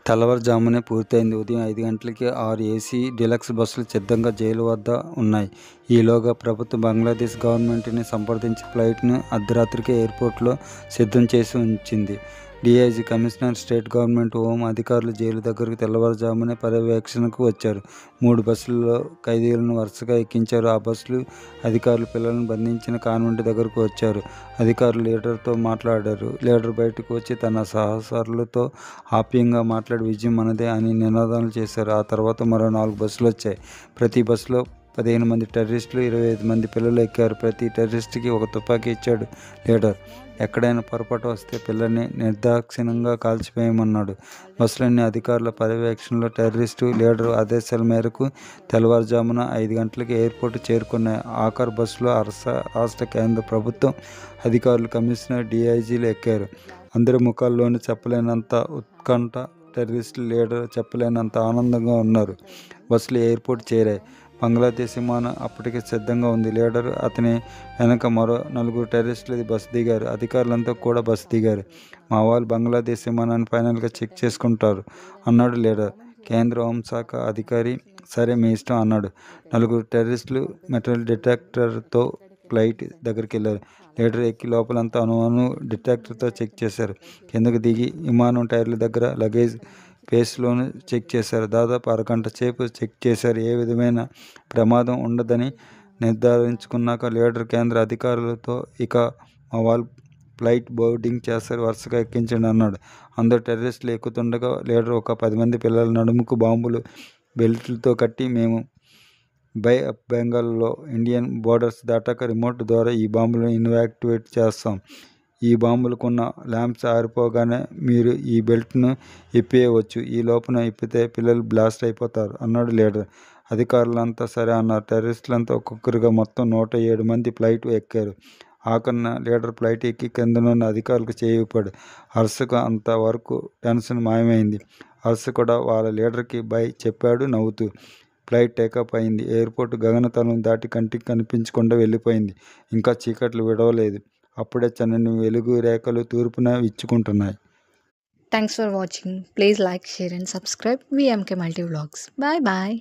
తెల్లవారుజామునే పూర్తయింది. ఉదయం 5 గంటలకి 6 ఏసీ డీలక్స్ బస్సులు సిద్ధంగా జైలు వద్ద ఉన్నాయి. ఈలోగా ప్రభుత్వం బంగ్లాదేశ్ గవర్నమెంట్ని సంప్రదించి ఫ్లైట్ను అర్ధరాత్రికే ఎయిర్పోర్టులో సిద్ధం చేసి ఉంచింది. DIG, commissioner, state government home అధికారులు జైలు దగ్గరకు తెల్లవారుజామునే పర్యవేక్షణకు వచ్చారు. 3 బస్సుల్లో ఖైదీలను వరుసగా ఎక్కించారు. ఆ బస్సులు అధికారులు పిల్లలను బంధించిన కాన్వెంట్ దగ్గరకు వచ్చారు. అధికారులు లీడర్తో మాట్లాడారు. లీడర్ బయటకు వచ్చి తన సహచరులతో ఆప్యాయంగా మాట్లాడి విజయం మనదే అని నినాదాలు చేశారు. ఆ తర్వాత మరో 4 బస్సులు వచ్చాయి. ప్రతి బస్సులో 15 మంది టెర్రరిస్టులు, 25 మంది పిల్లలు ఎక్కారు. ప్రతి టెర్రరిస్టుకి ఒక తుపాకీ ఇచ్చాడు లీడర్. ఎక్కడైనా పొరపాటు వస్తే పిల్లల్ని నిర్దాక్షిణ్యంగా కాల్చివేయమన్నాడు. బస్సులన్నీ అధికారుల పర్యవేక్షణలో టెర్రరిస్టు లీడర్ ఆదేశాల మేరకు తెల్లవారుజామున 5 గంటలకి ఎయిర్పోర్టు చేరుకున్నాయి. ఆఖరు బస్సులో రాష్ట్ర, కేంద్ర ప్రభుత్వం అధికారులు, కమిషనర్, డీఐజీలు ఎక్కారు. అందరి ముఖాల్లోనూ చెప్పలేనంత ఉత్కంఠ, టెర్రరిస్టు లీడర్ చెప్పలేనంత ఆనందంగా ఉన్నారు. బస్సులు ఎయిర్పోర్ట్ చేరాయి. బంగ్లాదేశ్ విమానం అప్పటికే సిద్ధంగా ఉంది. లీడర్, అతని వెనక మరో 4 టెర్రరిస్టులు బస్సు దిగారు. అధికారులంతా కూడా బస్సు దిగారు. మా వాళ్ళు బంగ్లాదేశ్ విమానాన్ని ఫైనల్గా చెక్ చేసుకుంటారు అన్నాడు లీడర్. కేంద్ర హోంశాఖ అధికారి సరే మీ ఇష్టం అన్నాడు. 4 టెర్రరిస్టులు మెటల్ డిటెక్టర్తో ఫ్లైట్ దగ్గరికి వెళ్ళారు. లీడర్ ఎక్కి లోపలంతా అణువణు డిటెక్టర్తో చెక్ చేశారు. కిందకు దిగి విమానం టైర్ల దగ్గర లగేజ్ పేస్లోనూ చెక్ చేశారు. దాదాపు అరగంట సేపు చెక్ చేశారు. ఏ విధమైన ప్రమాదం ఉండదని నిర్ధారించుకున్నాక లీడర్ కేంద్ర అధికారులతో ఇక మా వాళ్ళు ఫ్లైట్ బోర్డింగ్ చేస్తారు, వరుసగా ఎక్కించండి అన్నాడు. అందరూ టెర్రరిస్టులు ఎక్కుతుండగా లీడర్ ఒక 10 మంది పిల్లల నడుముకు బాంబులు బెల్ట్లతో కట్టి మేము బై ఆఫ్ బెంగాల్లో ఇండియన్ బోర్డర్స్ దాటాక రిమోట్ ద్వారా ఈ బాంబులను ఇన్యాక్టివేట్ చేస్తాం. ఈ బాంబులకున్న ల్యాంప్స్ ఆరిపోగానే మీరు ఈ బెల్ట్ను ఇప్పేయవచ్చు. ఈ లోపున ఇప్పితే పిల్లలు బ్లాస్ట్ అయిపోతారు అన్నాడు లీడర్. అధికారులంతా సరే అన్నారు. టెర్రరిస్టులంతా ఒక్కొక్కరుగా మొత్తం 107 మంది ఫ్లైట్ ఎక్కారు. ఆఖరిన లీడర్ ఫ్లైట్ ఎక్కి కిందనున్న అధికారులకు చేయిపాడు. హర్షకు అంత వరకు టెన్షన్ మాయమైంది. హర్ష కూడా వాళ్ళ లీడర్కి బై చెప్పాడు నవ్వుతూ. ఫ్లైట్ టేకాఫ్ అయింది. ఎయిర్పోర్ట్ గగనతలం దాటి కంటికి కనిపించకుండా వెళ్ళిపోయింది. ఇంకా చీకట్లు విడవలేదు. అప్పుడే చన్నని వెలుగు రేఖలు తూర్పున విచ్చుకుంటున్నాయి. Thanks for watching. Please like, share and subscribe VMK Multi Vlogs. Bye bye.